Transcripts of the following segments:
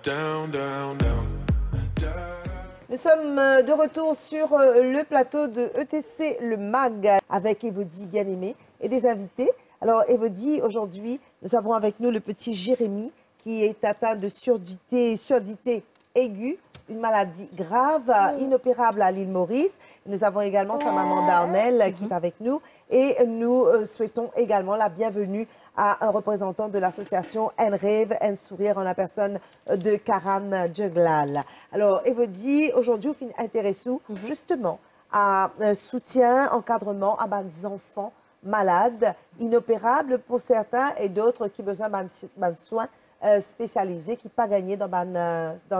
Nous sommes de retour sur le plateau de ETC Le Mag avec Evody Bien-Aimé et des invités. Alors Evody, aujourd'hui, nous avons avec nous le petit Jérémy qui est atteint de surdité aiguë, une maladie grave, inopérable à l'île Maurice. Nous avons également sa maman Darnell qui est avec nous et nous souhaitons également la bienvenue à un représentant de l'association NREV, Un Sourire en la personne de Karan Djeglal. Alors, Evody, aujourd'hui, vous intéressez justement à un soutien, encadrement à des enfants malades, inopérables pour certains et d'autres qui ont besoin de soins spécialisés qui pas gagné dans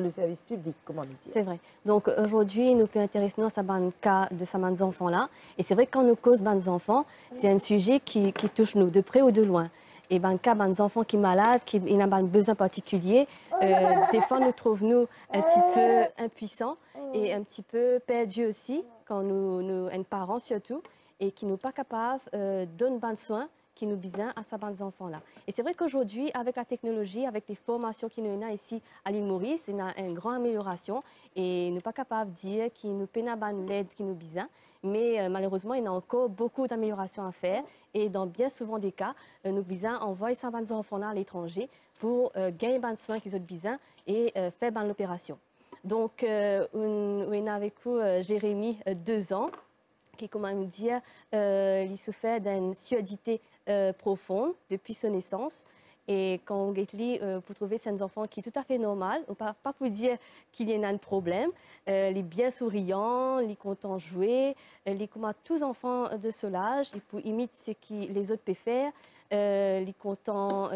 le service public, comment dire. C'est vrai. Donc aujourd'hui, nous pouvons intéresser nous à ce cas de ces enfants-là. Et c'est vrai que quand nous causons des enfants, c'est un sujet qui touche nous de près ou de loin. Et dans le cas des enfants qui sont malades, qui ont un besoin particulier, des fois nous trouvons un petit peu impuissants et un petit peu perdus aussi, quand nous un parent surtout, et qui ne sont pas capables de donner des soins qui nous besoin à ces enfants-là. Et c'est vrai qu'aujourd'hui, avec la technologie, avec les formations qu'il y a ici à l'île Maurice, il y a une grande amélioration et nous ne sommes pas capables de dire qu'il nous peine à l'aide qui nous besoin. Mais malheureusement, il y a encore beaucoup d'améliorations à faire et dans bien souvent des cas, nous besoin envoyer ces enfants-là à l'étranger pour gagner des soins qu'ils ont besoin et faire l'opération. Donc, on a avec vous Jérémy, 2 ans, qui, comment nous dire, il souffert d'une surdité profonde depuis sa naissance. Et quand on lit pour trouver ces enfants qui est tout à fait normal, pas pour dire qu'il y a un problème, il est bien souriant, il est content de jouer, il est comme tous les enfants de ce âge, il peut imiter ce que les autres peuvent faire, il est content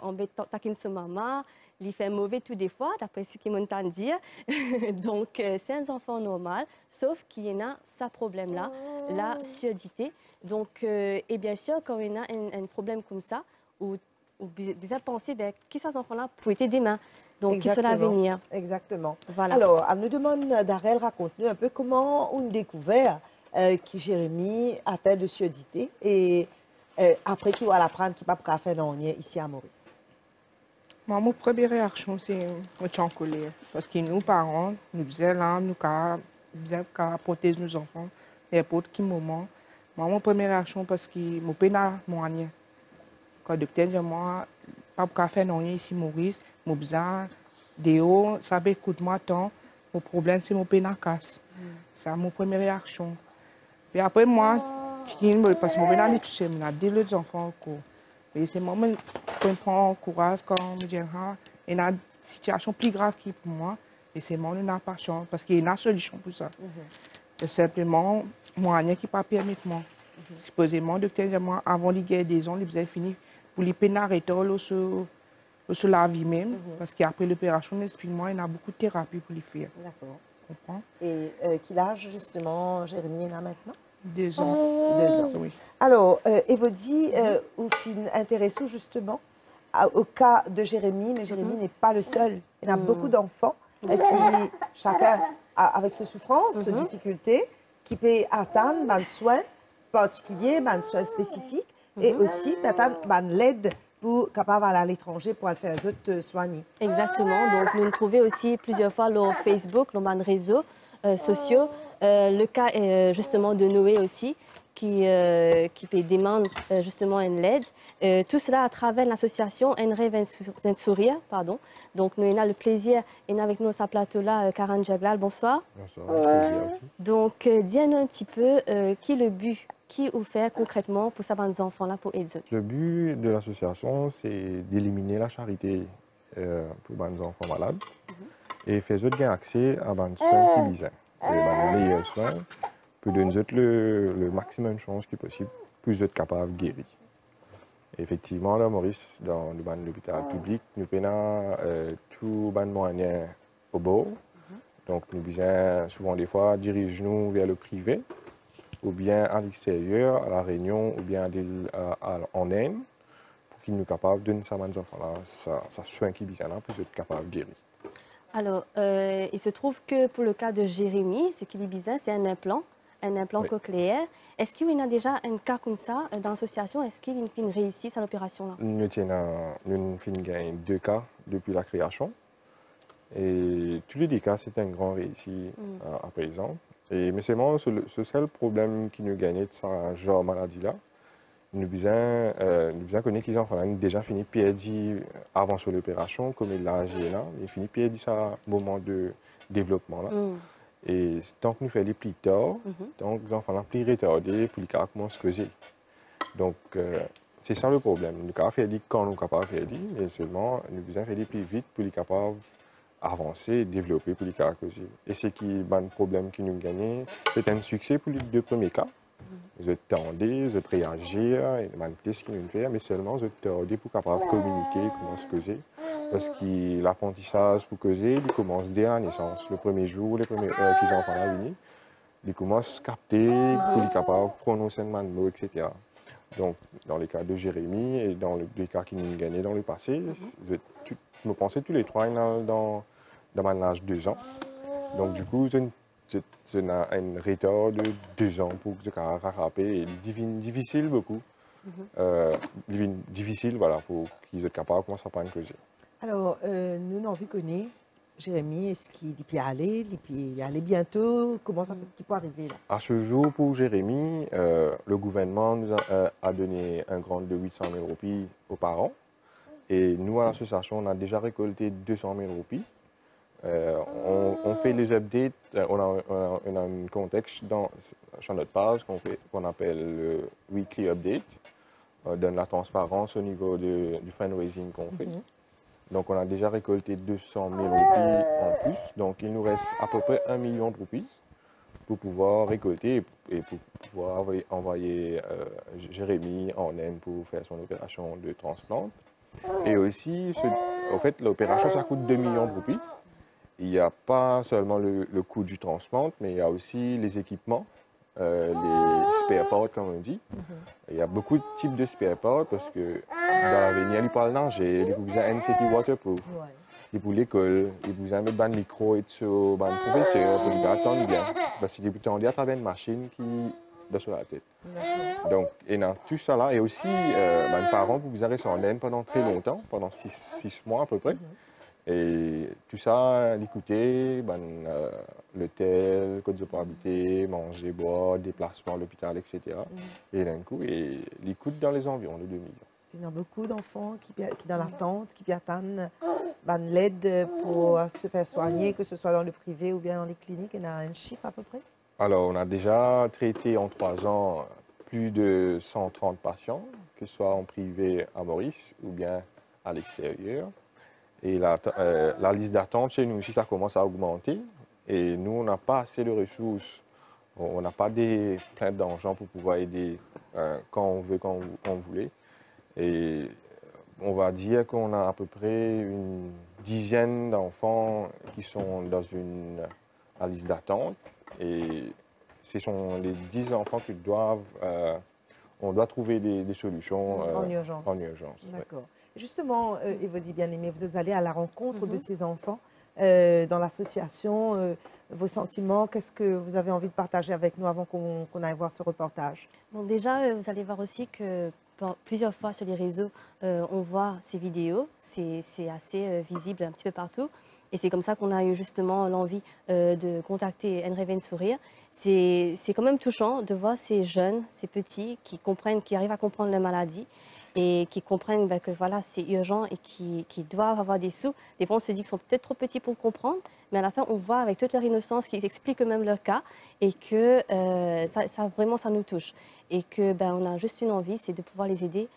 embêtant taquiner sa maman, il fait mauvais tout des fois, d'après ce qu'il m'entend dire. Donc, c'est un enfant normal, sauf qu'il y en a ce problème-là, la surdité. Donc, et bien sûr, quand il y a un problème comme ça, où vous avez pensé qui ces enfants-là pour être demain. Donc, qui sera à venir. Exactement. Voilà. Alors, elle nous demande, Darel, raconte-nous un peu comment on a découvert que Jérémy atteint de surdité et après qu'il va l'apprendre qu'il ne peut pas faire ici à Maurice. Moi, mon première réaction, c'est être en colère. Parce que nous, parents, nous faisons là, nous avons protéger nos enfants, n'importe quel moment. Moi, mon première réaction, parce que mon père n'a rien. Quand le docteur dit, moi, pas pour faire non ici, Maurice, mon besoin de haut, ça fait écoute-moi tant. Mon problème, c'est mon père n'a casse. C'est mon première réaction. Et après, moi, parce que mon père n'a tout seul, il a 2 autres enfants encore. Et c'est moi qui prends courage quand je me dis, il y a une situation plus grave qui pour moi. Et c'est moi qui n'ai pas chance, parce qu'il y a une solution pour ça. C'est simplement moi qui ne pas permettre moi. Supposément, le docteur dit, moi, avant de guérir des ans, il avait fini pour les peines arrêter sur la vie même. Parce qu'après l'opération, explique-moi, il y a beaucoup de thérapie pour les faire. D'accord. Comprends? Et quel âge, justement, Jérémy a maintenant? 2 ans. 2 ans. Oui. Alors, Evody, vous intéressez justement au cas de Jérémy, mais Jérémy n'est pas le seul. Il y a beaucoup d'enfants qui, chacun avec ses souffrances, ses difficultés, qui peut atteindre des soins particuliers, des soins spécifiques, et aussi atteindre l'aide pour capable aller à l'étranger pour aller faire les autres soigner. Exactement. Donc, nous nous trouvons aussi plusieurs fois sur Facebook, sur les réseaux sociaux. Le cas justement de Noé aussi, qui demande justement une aide. Tout cela à travers l'association NREV Un Sourire. Pardon. Donc, nous avons le plaisir, et avec nous sur ce plateau-là, Karan Djeglal. Bonsoir. Bonsoir. Donc, dis-nous un petit peu, qui est le but, qui vous fait concrètement pour ces enfants-là, pour aider eux? Le but de l'association, c'est d'éliminer la charité pour les enfants malades et faire eux gagner accès à des soins qui besoin. Les meilleurs soins pour donner le maximum de chances qui possible pour être capable de guérir. Effectivement, là, Maurice, dans l'hôpital public, nous avons tout les moyens au bord. Donc, nous besoin souvent des fois diriger nous vers le privé, ou bien à l'extérieur, à La Réunion, ou bien en Inde, pour qu'ils soient capables de donner à ces enfants-là ça soin qui besoin là pour être capable de guérir. Alors, il se trouve que pour le cas de Jérémy, ce qu'il est bizarre, c'est un implant cochléaire. Est-ce qu'il y a déjà un cas comme ça dans l'association? Est-ce qu'il y a une réussite à l'opération-là? Nous avons 2 cas depuis la création. Et tous les cas, c'est un grand réussi à présent. Mais c'est vraiment ce seul problème qui nous gagnait de ce genre de maladie-là. Nous besoin connaître qu'ils ont déjà fini PRD avant sur l'opération, comme il l'a agi là. Il finit PRD ça moment de développement là. Et tant que nous faisons les plis tard, tant que les enfants sont plus retardés pour les commencer à causer. Donc, c'est ça le problème. Nous avons fait quand nous sommes capables de faire, mais seulement nous devons faire plus vite pour les capables avancer, développer pour les causer. Et c'est qui le problème qui nous gagne. C'est un succès pour les deux premiers cas. Vous êtes tendez, vous êtes réagir, et le test qui nous fait, mais seulement vous êtes tendez pour capable communiquer, comment se causer. Parce que l'apprentissage pour causer, il commence dès la naissance. Le premier jour, les premiers qu'ils ont à venir, ils commencent à capter pour les capables de prononcer un mot, etc. Donc, dans les cas de Jérémy et dans les cas qui nous gagnaient dans le passé, je pensais tous les trois dans l'âge de 2 ans. Donc, du coup, c'est un retard de 2 ans pour se rattraper et difficile beaucoup. Difficile, voilà, pour qu'ils soient capables de commencer à prendre causer. Alors, nous n'avons vu connaître Jérémy, est-ce qu'il peut aller, bientôt? Comment ça peut arriver là? À ce jour, pour Jérémy, le gouvernement nous a donné un grant de 800 000 roupies aux parents. Et nous, à l'association, on a déjà récolté 200 000 roupies. On fait les updates, on a un contexte sur notre page qu'on appelle le Weekly Update. On donne la transparence au niveau du fundraising qu'on fait. Donc, on a déjà récolté 200 000 roupies en plus. Donc, il nous reste à peu près 1 million de roupies pour pouvoir récolter et pour pouvoir envoyer Jérémy en Inde pour faire son opération de transplant. Et aussi, en fait, l'opération, ça coûte 2 millions de roupies. Il n'y a pas seulement le coût du transplant, mais il y a aussi les équipements, les spare parts, comme on dit. Il y a beaucoup de types de spare parts parce que dans l'avenir, il parle nager, il vous a NCT waterproof, il pour l'école, il vous a mettre un micro et tout, un professeur pour lui attendre bien. Parce qu'il est à travers une machine qui est sur la tête. Donc, et dans tout ça là, et aussi, mes parents, vous avez resté en Inde pendant très longtemps, pendant 6 mois à peu près. Et tout ça, l'écouter, l'hôtel, code de habiter, manger, boire, déplacement à l'hôpital, etc. Et d'un coup, il coûte dans les environs de 2 millions. Il y a beaucoup d'enfants qui sont dans l'attente, qui attendent l'aide pour se faire soigner, que ce soit dans le privé ou bien dans les cliniques. Il y a un chiffre à peu près? Alors, on a déjà traité en 3 ans plus de 130 patients, que ce soit en privé à Maurice ou bien à l'extérieur. Et la liste d'attente chez nous aussi, ça commence à augmenter. Et nous, on n'a pas assez de ressources. On n'a pas plein d'argent pour pouvoir aider quand on veut, quand on voulait. Et on va dire qu'on a à peu près une dizaine d'enfants qui sont dans la liste d'attente. Et ce sont les 10 enfants qui on doit trouver des solutions en urgence. D'accord. Justement, Evody bien-aimée, vous êtes allée à la rencontre de ces enfants dans l'association. Vos sentiments, qu'est-ce que vous avez envie de partager avec nous avant qu'on aille voir ce reportage? Bon, déjà, vous allez voir aussi que plusieurs fois sur les réseaux, on voit ces vidéos. C'est assez visible un petit peu partout. Et c'est comme ça qu'on a eu justement l'envie de contacter Enreven Sourire. C'est quand même touchant de voir ces jeunes, ces petits qui arrivent à comprendre la maladie et qui comprennent que voilà, c'est urgent et qui doivent avoir des sous. Des fois, on se dit qu'ils sont peut-être trop petits pour comprendre, mais à la fin, on voit avec toute leur innocence qu'ils expliquent eux-mêmes leur cas et que vraiment, ça nous touche. Et que on a juste une envie, c'est de pouvoir les aider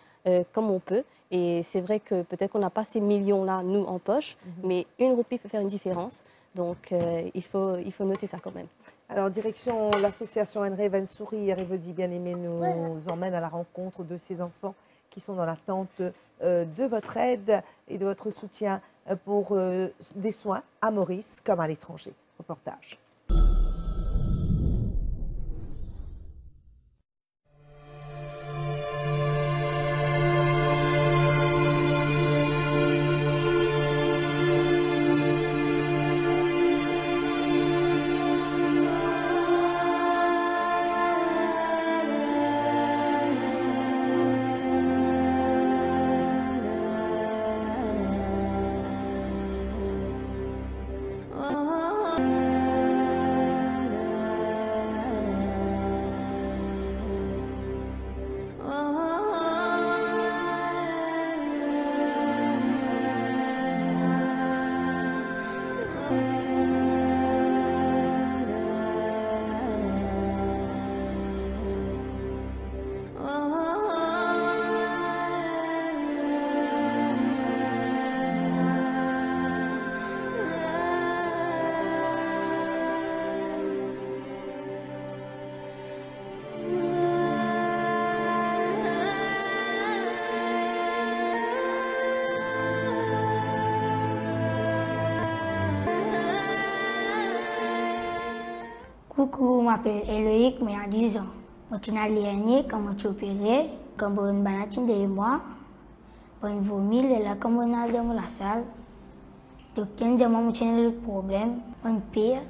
comme on peut. Et c'est vrai que peut-être qu'on n'a pas ces millions-là, nous, en poche, mais une roupie peut faire une différence. Donc, il faut noter ça quand même. Alors, direction l'association Enreven Sourire, Evody bien-aimée nous emmène à la rencontre de ces enfants qui sont dans l'attente de votre aide et de votre soutien pour des soins à Maurice comme à l'étranger. Reportage. beaucoup, je m'appelle Eloïc, mais à 10 ans. Je suis allé quand je suis opéré, quand je suis banatine de moi, quand je vomis, là, quand je suis dans la salle. Donc, quand je suis le problème, on pire.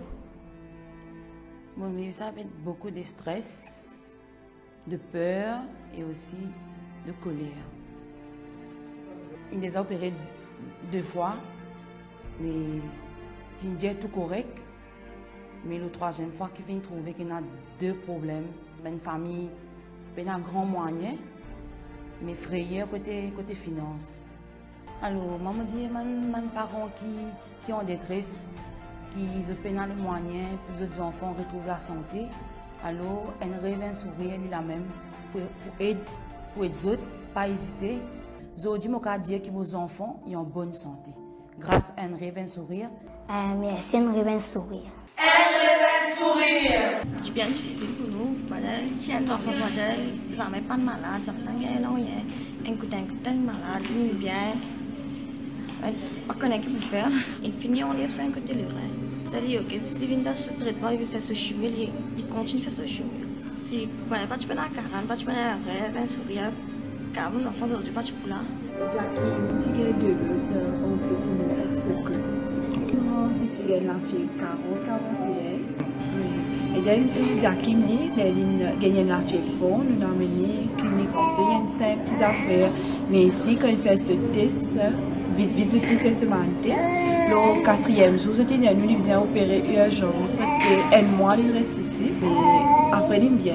Bon, mais ça fait beaucoup de stress, de peur et aussi de colère. Il les a opérés 2 fois, mais il est tout correct. Mais la 3e fois qu'il vient trouver qu'il y a 2 problèmes. Une famille, un grand moyen, mais frayeur côté finance. Alors, maman dit, mes parents qui ont détresse, qui ont les moyens pour les enfants retrouvent la santé. Alors, un rêve, un sourire, il la même pour aider les autres, pas hésiter. Aujourd'hui, je peux dire que vos enfants sont en bonne santé. Grâce à un rêve, un sourire. Merci, un rêve, un sourire. C'est bien difficile pour nous. Si un enfant ça met pas de malade, ça fait un coup de malade, il bien. On connaît ce qu'il peut faire. Il finit en lire sur un côté le rein. C'est-à-dire que si il vient dans ce traitement, il fait ce chimie, il continue à faire ce chimie. Si pas tu peux la carane, pas tu peux la rêve, un sourire, car vos enfants aujourd'hui pas tu peux là. Jackie, tu gagnes 2 buts, on se connaît, ce que. Si tu gagnes la fille 40, 41. Et là, Jackie, elle gagne la fille fond, nous avons mené clinique, on fait une simple petite affaire. Mais ici, quand il fait ce test, vite, il fait ce test. Le 4e jour, c'était nous, il vient opérer urgence parce qu'un mois, il reste ici. Et après, il vient.